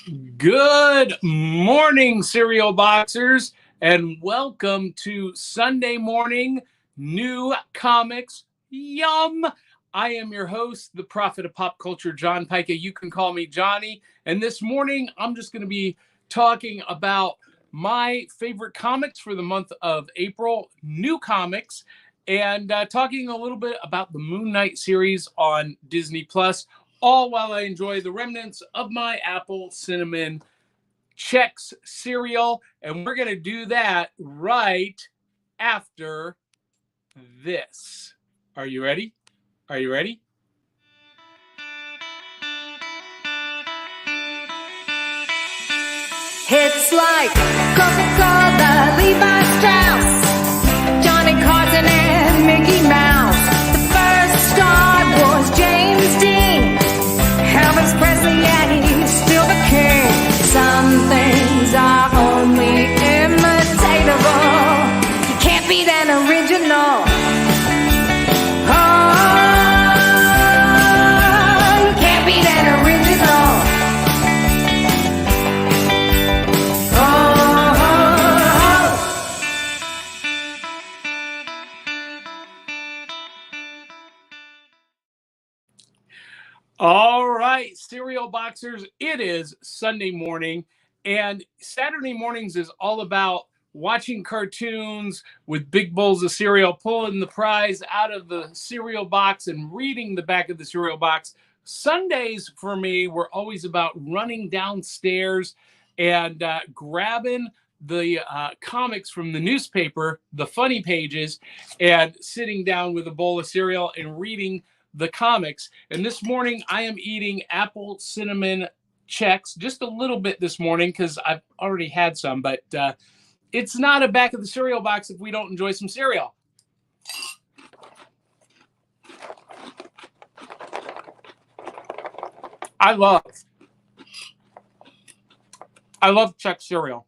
Good morning, cereal boxers, and welcome to Sunday morning new comics. Yum! I am your host, the prophet of pop culture, John Pica. You can call me Johnny. And this morning, I'm just going to be talking about my favorite comics for the month of April, new comics, and talking a little bit about the Moon Knight series on Disney Plus, all while I enjoy the remnants of my apple cinnamon Chex cereal. And we're going to do that right after this. Are you ready? Are you ready? It's like Coca-Cola, Levi Strauss, Johnny Carson and Mickey Mouse. The first star was James Dean, Elvis Presley, and he's still the king. Some things are only imitatable. You can't beat an original. Oh, you can't beat an original. All right, cereal boxers, it is Sunday morning, and Saturday mornings is all about watching cartoons with big bowls of cereal, pulling the prize out of the cereal box and reading the back of the cereal box. Sundays for me were always about running downstairs and grabbing the comics from the newspaper, the funny pages, and sitting down with a bowl of cereal and reading the comics. And this morning I am eating apple cinnamon Chex, just a little bit this morning because I've already had some, but it's not a back of the cereal box if we don't enjoy some cereal. I love Chex cereal.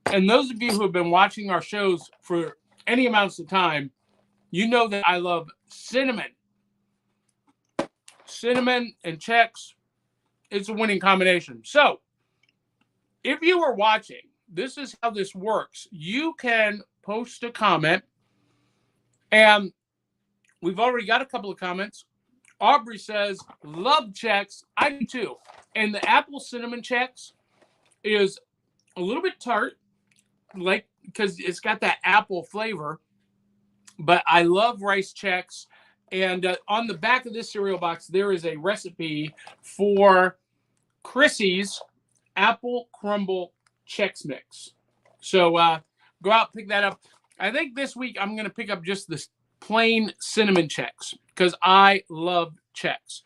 And those of you who have been watching our shows for any amounts of time, you know that I love cinnamon. Cinnamon and Chex, it's a winning combination. So, if you are watching, this is how this works. You can post a comment, and we've already got a couple of comments. Aubrey says, love Chex. I do too. And the apple cinnamon Chex is a little bit tart, like because it's got that apple flavor, but I love rice Chex. And on the back of this cereal box, there is a recipe for Chrissy's apple crumble Chex Mix. So go out, pick that up. I think this week I'm going to pick up just this plain cinnamon Chex because I love Chex.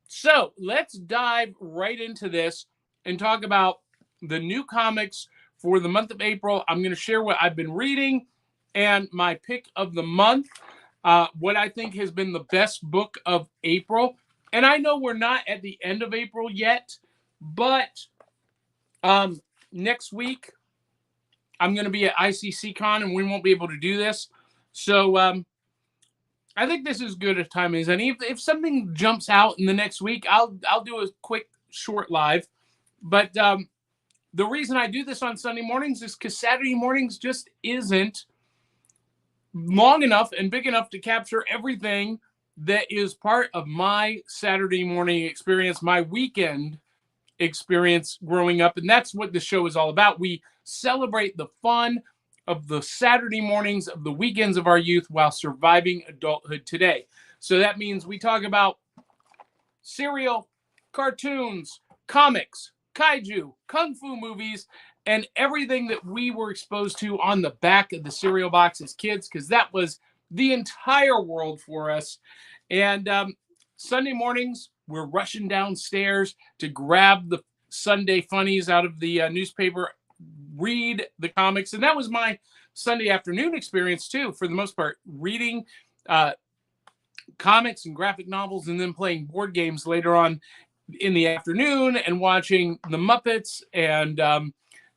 So let's dive right into this and talk about the new comics for the month of April. I'm going to share what I've been reading and my pick of the month. What I think has been the best book of April. And I know we're not at the end of April yet, but next week I'm going to be at ICC-Con and we won't be able to do this. So I think this is good as time is. And if something jumps out in the next week, I'll do a quick short live. But the reason I do this on Sunday mornings is because Saturday mornings just isn't long enough and big enough to capture everything that is part of my Saturday morning experience, my weekend experience growing up. And that's what the show is all about. We celebrate the fun of the Saturday mornings of the weekends of our youth while surviving adulthood today. So that means we talk about cereal, cartoons, comics, kaiju, kung fu movies, and everything that we were exposed to on the back of the cereal box as kids, because that was the entire world for us. And Sunday mornings, we're rushing downstairs to grab the Sunday funnies out of the newspaper, read the comics. And that was my Sunday afternoon experience, too, for the most part, reading comics and graphic novels and then playing board games later on in the afternoon and watching The Muppets and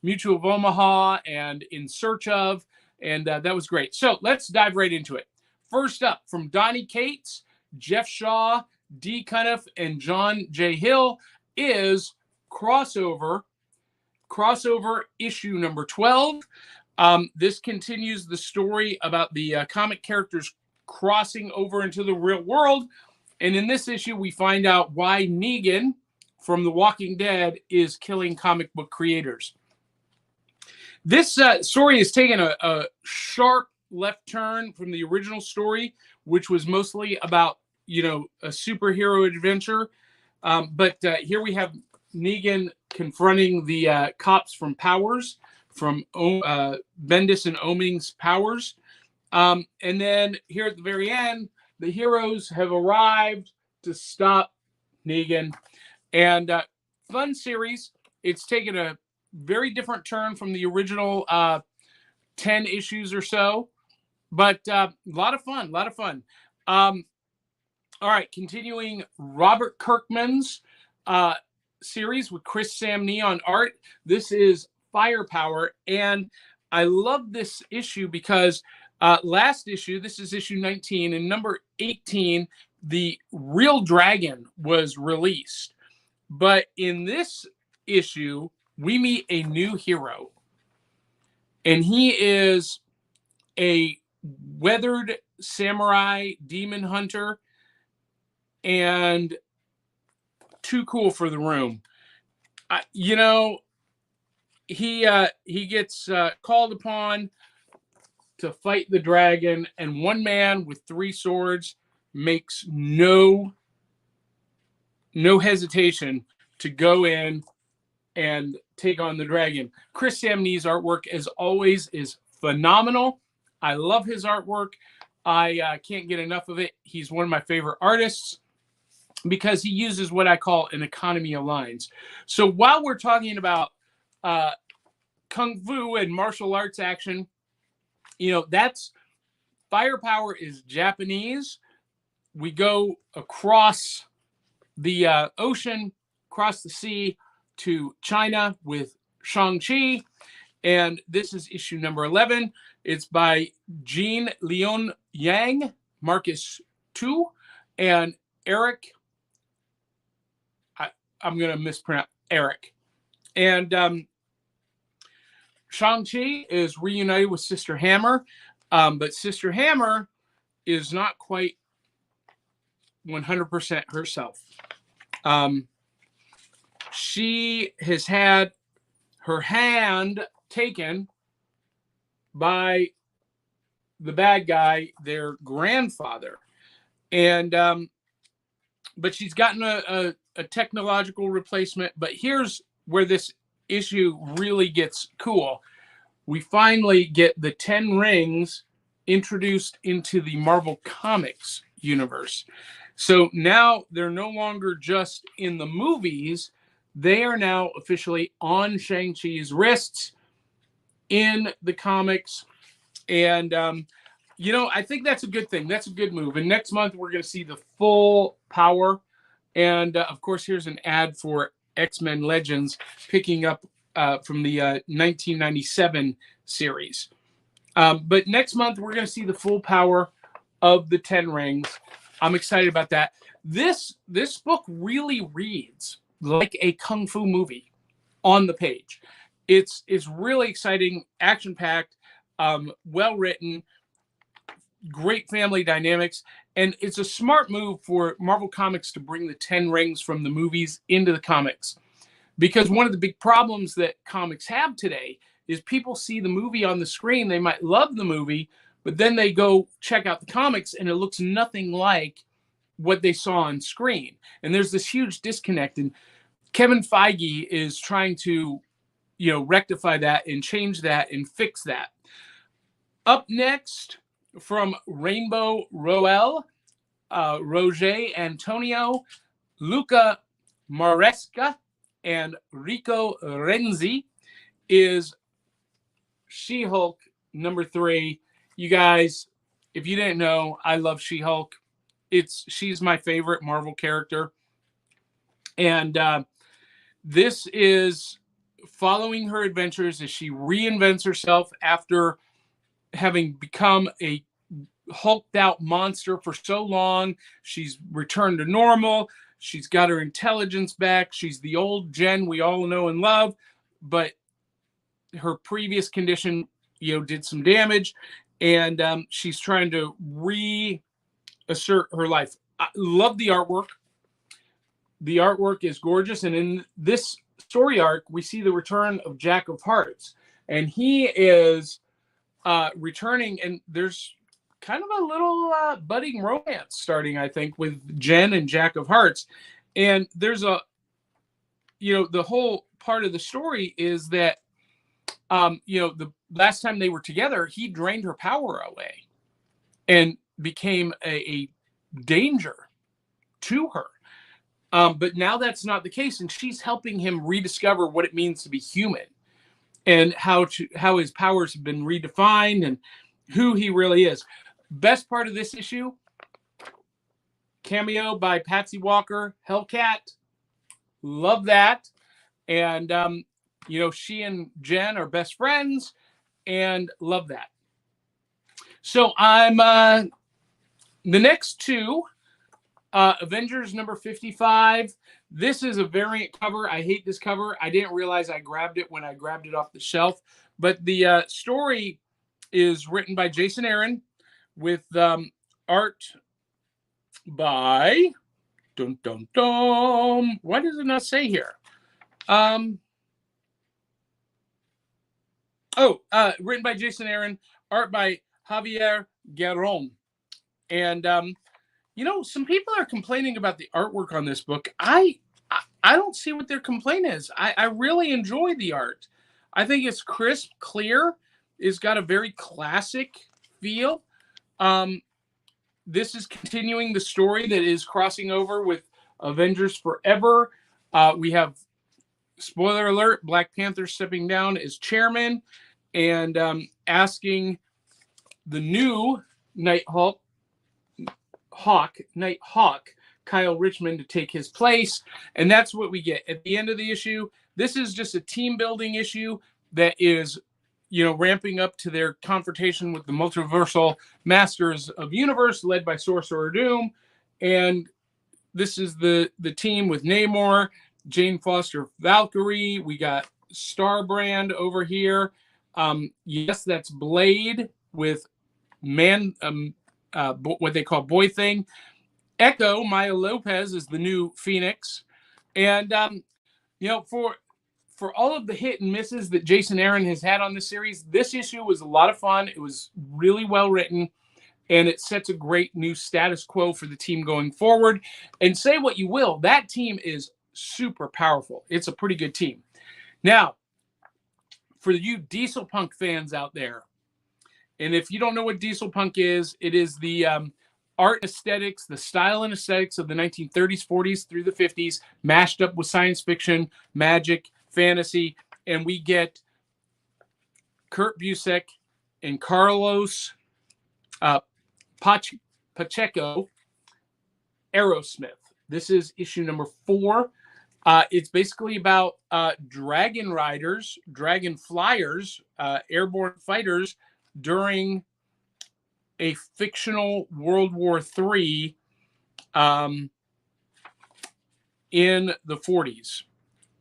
Mutual of Omaha and In Search Of, and that was great. So let's dive right into it. First up, from Donnie Cates, Jeff Shaw, Dee Cunniffe, and John J. Hill is crossover issue number 12. This continues the story about the comic characters crossing over into the real world. And in this issue, we find out why Negan from The Walking Dead is killing comic book creators. This story has taken a sharp left turn from the original story, which was mostly about, a superhero adventure. But here we have Negan confronting the cops from Powers, from Bendis and Oeming's Powers. And then here at the very end, the heroes have arrived to stop Negan. And fun series. It's taken a very different turn from the original 10 issues or so. But a lot of fun. All right, continuing Robert Kirkman's series with Chris Samnee on art. This is Firepower, and I love this issue because last issue, this is issue 19, and number 18, the Real Dragon was released. But in this issue, we meet a new hero, and he is a weathered samurai demon hunter and too cool for the room. He gets called upon to fight the dragon, and one man with 3 swords makes no hesitation to go in and take on the dragon. Chris Samnee's artwork, as always, is phenomenal. I love his artwork. I can't get enough of it. He's one of my favorite artists because he uses what I call an economy of lines. So while we're talking about kung fu and martial arts action, that's Firepower is Japanese. We go across the ocean, across the sea to China with Shang-Chi. And this is issue number 11. It's by Jean Leon Yang, Marcus Tu, and Eric. I'm going to mispronounce Eric. And Shang-Chi is reunited with Sister Hammer. But Sister Hammer is not quite 100% herself. She has had her hand taken by the bad guy, their grandfather. And but she's gotten a technological replacement. But here's where this issue really gets cool. We finally get the 10 rings introduced into the Marvel Comics universe. So now they're no longer just in the movies. They are now officially on Shang-Chi's wrists in the comics. And, I think that's a good thing. That's a good move. And next month, we're going to see the full power. And, of course, here's an ad for X-Men Legends picking up from the 1997 series. But next month, we're going to see the full power of the 10 rings. I'm excited about that. This book really reads like a kung fu movie on the page. It's really exciting, action-packed, well-written, great family dynamics, and it's a smart move for Marvel Comics to bring the 10 rings from the movies into the comics. Because one of the big problems that comics have today is people see the movie on the screen, they might love the movie, but then they go check out the comics and it looks nothing like what they saw on screen. And there's this huge disconnect, and Kevin Feige is trying to, rectify that and change that and fix that. Up next, from Rainbow Rowell, Roger Antonio, Luca Maresca, and Rico Renzi, is She-Hulk number 3. You guys, if you didn't know, I love She-Hulk. She's my favorite Marvel character. And this is following her adventures as she reinvents herself after having become a hulked out monster for so long. She's returned to normal. She's got her intelligence back. She's the old Jen we all know and love, but her previous condition, did some damage, and she's trying to reassert her life. I love the artwork. The artwork is gorgeous, and in this story arc, we see the return of Jack of Hearts, and he is returning, and there's kind of a little budding romance starting, I think, with Jen and Jack of Hearts. And there's the whole part of the story is that, the last time they were together, he drained her power away and became a danger to her. But now that's not the case, and she's helping him rediscover what it means to be human, and how his powers have been redefined and who he really is. Best part of this issue, cameo by Patsy Walker, Hellcat. Love that. And, she and Jen are best friends, and love that. So I'm the next two, Avengers number 55. This is a variant cover. I hate this cover. I didn't realize I grabbed it when I grabbed it off the shelf. But the story is written by Jason Aaron, with art by why does it not say here? Written by Jason Aaron, art by Javier Garron. And some people are complaining about the artwork on this book. I don't see what their complaint is. I really enjoy the art. I think it's crisp, clear. It's got a very classic feel. This is continuing the story that is crossing over with Avengers Forever. We have, spoiler alert, Black Panther stepping down as chairman and asking the new Nighthawk, Kyle Richmond, to take his place. And that's what we get at the end of the issue. This is just a team building issue that is, ramping up to their confrontation with the multiversal masters of universe led by Sorcerer Doom. And this is the team with Namor, Jane Foster Valkyrie. We got Starbrand over here. Yes, that's Blade with what they call Boy Thing. Echo, Maya Lopez, is the new Phoenix. And, for all of the hit and misses that Jason Aaron has had on this series, this issue was a lot of fun. It was really well written, and it sets a great new status quo for the team going forward. And say what you will, that team is super powerful. It's a pretty good team. Now, for you Diesel Punk fans out there, and if you don't know what Diesel Punk is, it is the art aesthetics, the style and aesthetics of the 1930s, 40s through the 50s, mashed up with science fiction, magic, fantasy, and we get Kurt Busiek and Carlos Pacheco, Aerosmith. This is issue number 4. It's basically about dragon riders, dragon flyers, airborne fighters during a fictional World War III in the 40s.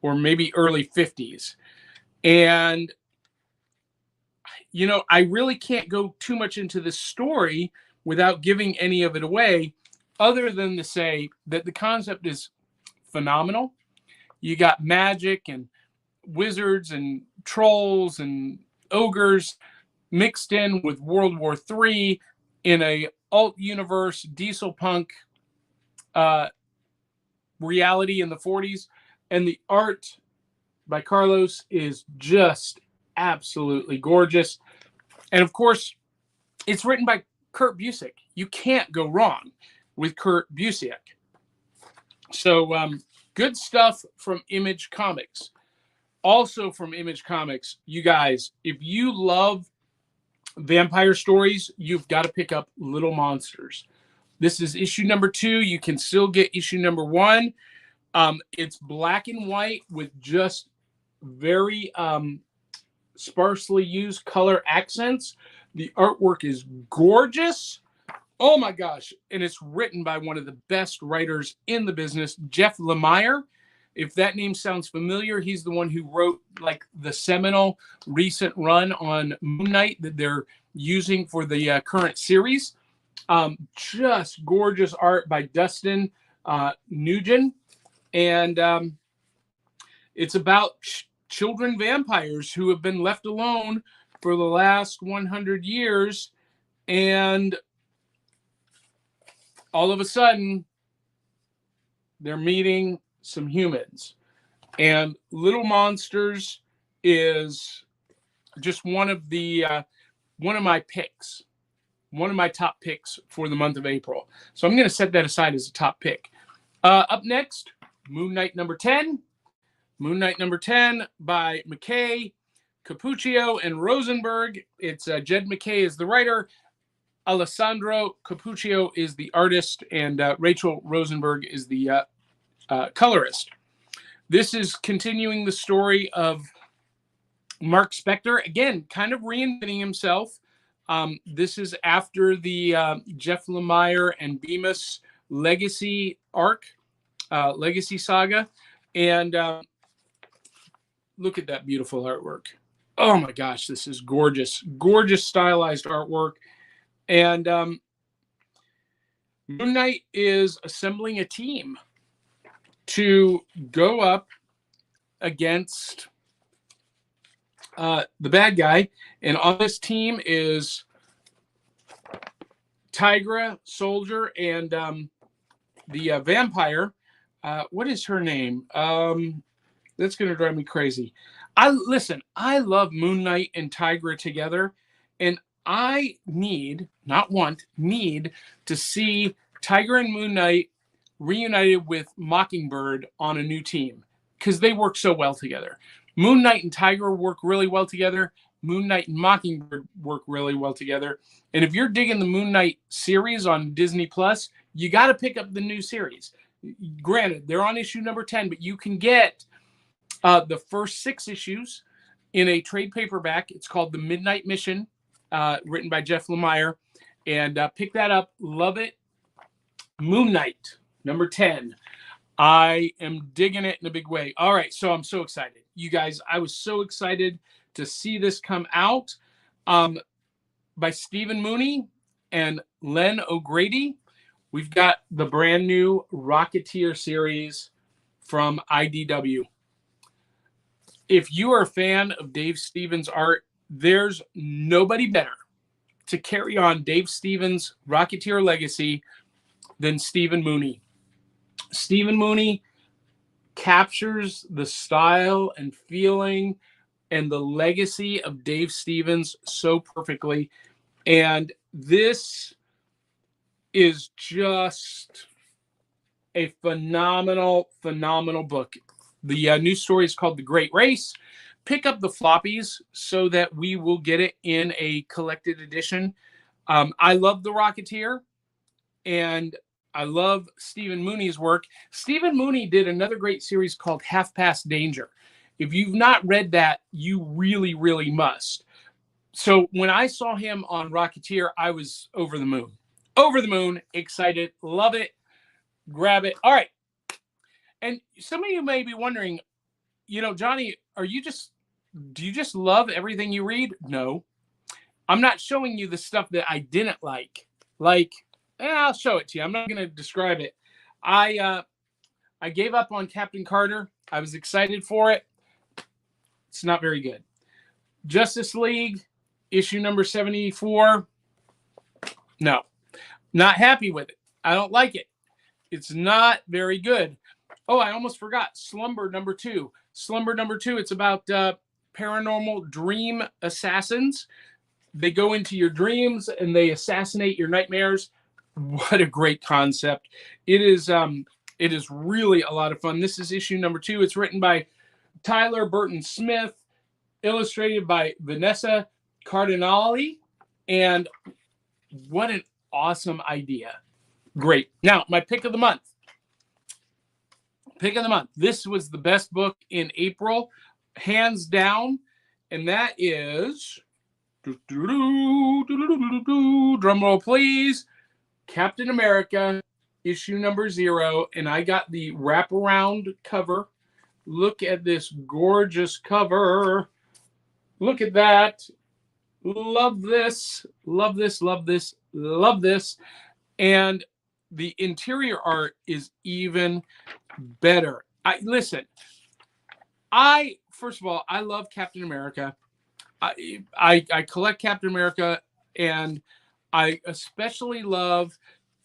Or maybe early 50s. And, I really can't go too much into this story without giving any of it away, other than to say that the concept is phenomenal. You got magic and wizards and trolls and ogres mixed in with World War III in a alt universe Diesel Punk reality in the 40s. And the art by Carlos is just absolutely gorgeous. And of course, it's written by Kurt Busiek. You can't go wrong with Kurt Busiek. So good stuff from Image Comics. Also from Image Comics, you guys, if you love vampire stories, you've got to pick up Little Monsters. This is issue number 2. You can still get issue number 1. It's black and white with just very sparsely used color accents. The artwork is gorgeous. Oh my gosh. And it's written by one of the best writers in the business, Jeff Lemire. If that name sounds familiar, he's the one who wrote like the seminal recent run on Moon Knight that they're using for the current series. Just gorgeous art by Dustin Nugent. And it's about children vampires who have been left alone for the last 100 years. And all of a sudden, they're meeting some humans. And Little Monsters is just one of my picks, one of my top picks for the month of April. So I'm going to set that aside as a top pick. Up next, Moon Knight number 10. Moon Knight number 10 by McKay, Cappuccio, and Rosenberg. It's Jed McKay is the writer. Alessandro Cappuccio is the artist, and Rachel Rosenberg is the colorist. This is continuing the story of Mark Spector, again, kind of reinventing himself. This is after the Jeff Lemire and Bemis Legacy arc, Legacy saga. And look at that beautiful artwork. Oh my gosh, this is gorgeous. Gorgeous stylized artwork. And Moon Knight is assembling a team to go up against the bad guy. And on this team is Tigra, Soldier, and the vampire. What is her name? That's going to drive me crazy. I love Moon Knight and Tigra together. And I need to see Tiger and Moon Knight reunited with Mockingbird on a new team because they work so well together. Moon Knight and Tiger work really well together. Moon Knight and Mockingbird work really well together. And if you're digging the Moon Knight series on Disney Plus, you got to pick up the new series. Granted, they're on issue number 10, but you can get the first 6 issues in a trade paperback. It's called The Midnight Mission, written by Jeff Lemire. And pick that up. Love it. Moon Knight, number 10. I am digging it in a big way. All right, so I'm so excited. You guys, I was so excited to see this come out by Stephen Mooney and Len O'Grady. We've got the brand new Rocketeer series from IDW. If you are a fan of Dave Stevens' art, there's nobody better to carry on Dave Stevens' Rocketeer legacy than Stephen Mooney. Stephen Mooney captures the style and feeling and the legacy of Dave Stevens so perfectly. And this is just a phenomenal book. The new story is called The Great Race. Pick up the floppies so that we will get it in a collected edition. I love The Rocketeer, and I love Stephen Mooney's work. Stephen Mooney did another great series called Half Past Danger. If you've not read that, you really, really must. So when I saw him on Rocketeer, I was over the moon. Over the moon, excited, love it, grab it. All right. And some of you may be wondering, Johnny, do you just love everything you read? No. I'm not showing you the stuff that I didn't like. I'll show it to you. I'm not going to describe it. I gave up on Captain Carter. I was excited for it. It's not very good. Justice League, issue number 74. No, not happy with it. I don't like it. It's not very good. Oh, I almost forgot. Slumber number 2. Slumber number 2, it's about paranormal dream assassins. They go into your dreams and they assassinate your nightmares. What a great concept. It is really a lot of fun. This is issue number 2. It's written by Tyler Burton Smith, illustrated by Vanessa Cardinale, and what an awesome idea. Great. Now, my pick of the month. This was the best book in April, hands down, and that is, drum roll please, Captain America, issue number 0, and I got the wraparound cover. Look at this gorgeous cover. Look at that. Love this. Love this. Love this. Love this. And the interior art is even better. First of all, I love Captain America. I collect Captain America, and I especially love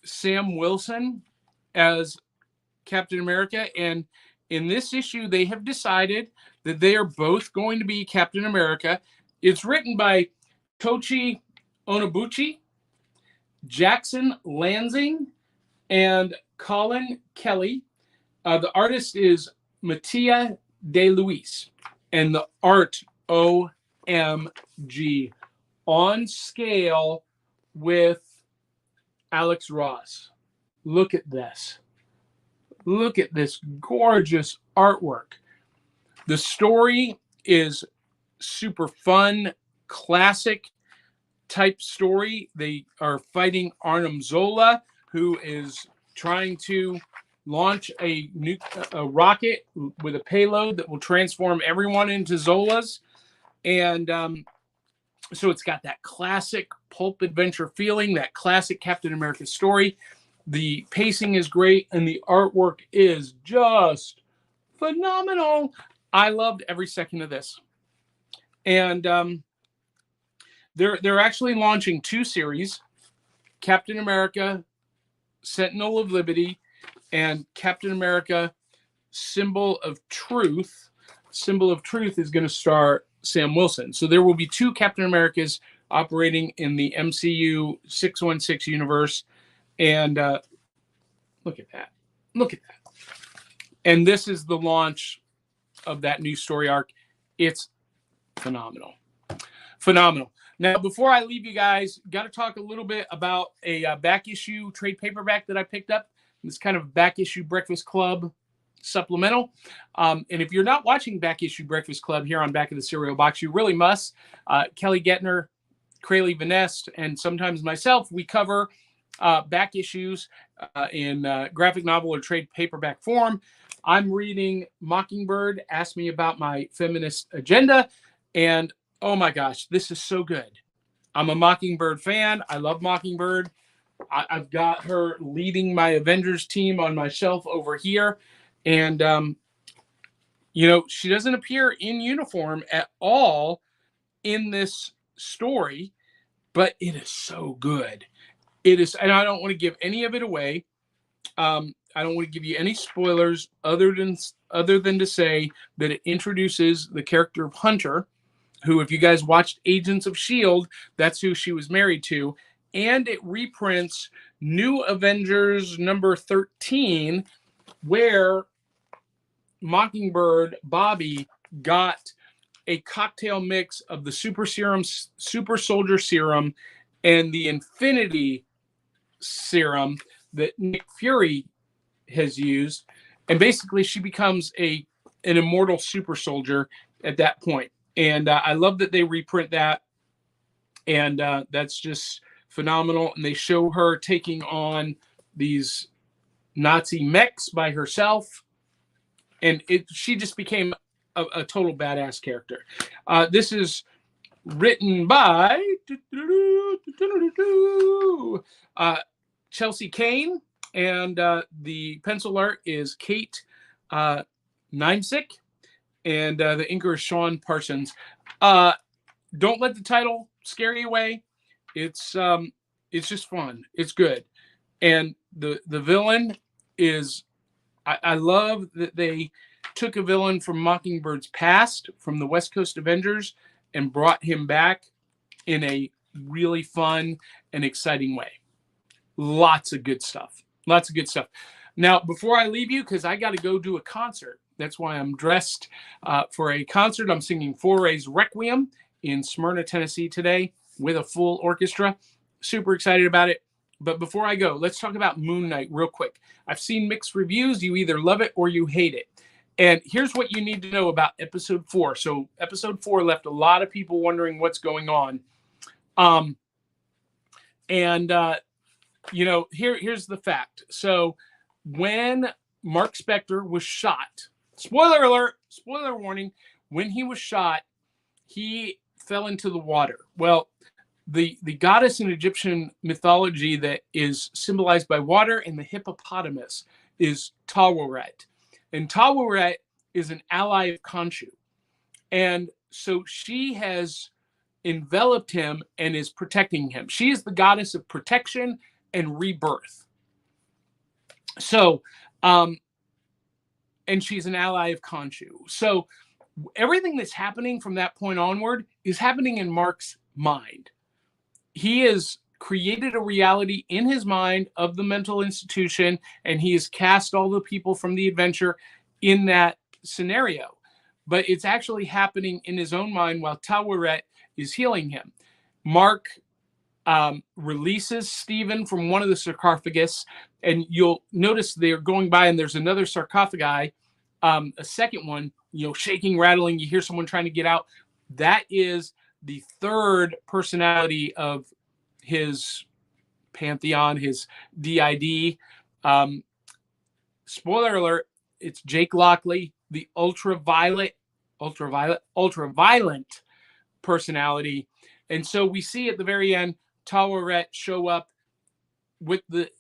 Sam Wilson as Captain America. And in this issue, they have decided that they are both going to be Captain America. It's written by Tochi Onobuchi, Jackson Lansing, and Colin Kelly. The artist is Mattia De Luis, and the art, OMG, on scale with Alex Ross. Look at this. Look at this gorgeous artwork. The story is super fun, classic type story. They are fighting Arnim Zola, who is trying to launch a rocket with a payload that will transform everyone into Zolas. And so it's got that classic pulp adventure feeling, that classic Captain America story. The pacing is great, and the artwork is just phenomenal. I loved every second of this. And they're actually launching 2 series, Captain America, Sentinel of Liberty, and Captain America, Symbol of Truth. Symbol of Truth is going to star Sam Wilson. So there will be 2 Captain Americas operating in the MCU 616 universe. And look at that. Look at that. And this is the launch of that new story arc. It's phenomenal. Phenomenal. Now, before I leave you guys, got to talk a little bit about a back issue trade paperback that I picked up. This kind of back issue Breakfast Club supplemental. And if you're not watching Back Issue Breakfast Club here on Back of the Cereal Box, you really must. Kelly Getner, Crayley Vanest, and sometimes myself, we cover back issues in graphic novel or trade paperback form. I'm reading Mockingbird, Ask Me About My Feminist Agenda, and oh my gosh, this is so good. I'm a Mockingbird fan. I love Mockingbird. I've got her leading my Avengers team on my shelf over here. And, she doesn't appear in uniform at all in this story, but it is so good. It is, and I don't want to give any of it away. I don't want to give you any spoilers other than to say that it introduces the character of Hunter, who, if you guys watched Agents of S.H.I.E.L.D., that's who she was married to. And it reprints New Avengers number 13, where Mockingbird Bobby got a cocktail mix of the super soldier serum and the Infinity serum that Nick Fury has used. And basically she becomes an immortal super soldier at that point. And I love that they reprint that. And that's just phenomenal. And they show her taking on these Nazi mechs by herself. And she just became a total badass character. This is written by Chelsea Kane, and the pencil art is Kate Niemczyk, and the inker is Sean Parsons. Don't let the title scare you away. It's just fun. It's good. And the villain is, I love that they took a villain from Mockingbird's past, from the West Coast Avengers, and brought him back in a really fun and exciting way. Lots of good stuff. Lots of good stuff. Now, before I leave you, because I got to go do a concert. That's why I'm dressed for a concert. I'm singing Foray's Requiem in Smyrna, Tennessee today with a full orchestra. Super excited about it. But before I go, let's talk about Moon Knight real quick. I've seen mixed reviews. You either love it or you hate it. And here's what you need to know about episode 4. So episode 4 left a lot of people wondering what's going on. here's the fact. So when Mark Spector was shot, spoiler alert, spoiler warning, when he was shot, he fell into the water. Well, the goddess in Egyptian mythology that is symbolized by water and the hippopotamus is Taweret. And Taweret is an ally of Khonshu. And so she has enveloped him and is protecting him. She is the goddess of protection and rebirth. So, and she's an ally of Khonshu. So everything that's happening from that point onward is happening in Mark's mind. He has created a reality in his mind of the mental institution, and he has cast all the people from the adventure in that scenario. But it's actually happening in his own mind while Taweret is healing him. Mark releases Stephen from one of the sarcophagus, and you'll notice they're going by and there's another sarcophagi, a second one, shaking, rattling. You hear someone trying to get out. That is the third personality of his pantheon, his DID. Spoiler alert, it's Jake Lockley, the ultra-violent personality. And so we see at the very end, Taweret show up with the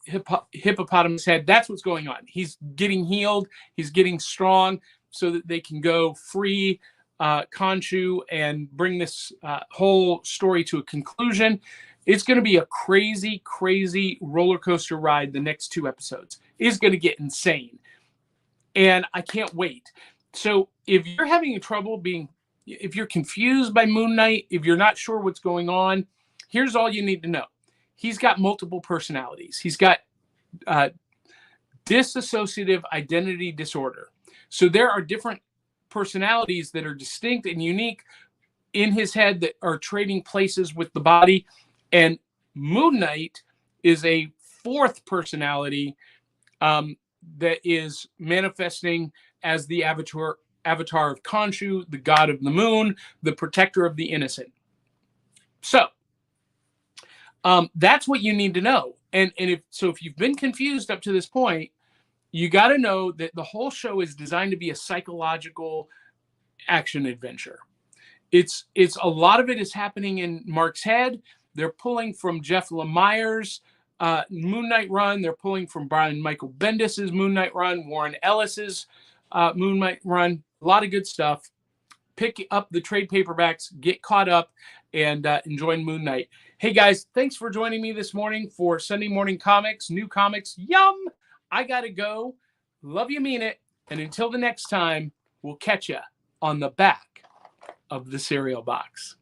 hippopotamus head. That's what's going on. He's getting healed. He's getting strong so that they can go free Khonshu and bring this whole story to a conclusion. It's going to be a crazy, crazy roller coaster ride. The next 2 episodes is going to get insane. And I can't wait. So if you're having trouble if you're confused by Moon Knight, if you're not sure what's going on, here's all you need to know. He's got multiple personalities. He's got dissociative identity disorder. So there are different personalities that are distinct and unique in his head that are trading places with the body. And Moon Knight is a 4th personality that is manifesting as the avatar of Khonshu, the god of the moon, the protector of the innocent. So that's what you need to know. And if you've been confused up to this point, you got to know that the whole show is designed to be a psychological action adventure. It's a lot of it is happening in Mark's head. They're pulling from Jeff Lemire's Moon Knight run. They're pulling from Brian Michael Bendis's Moon Knight run, Warren Ellis's Moon Knight run. A lot of good stuff. Pick up the trade paperbacks, get caught up, and enjoy Moon Knight. Hey guys, thanks for joining me this morning for Sunday Morning Comics, new comics. Yum! I gotta go. Love you, mean it. And until the next time, we'll catch you on the back of the cereal box.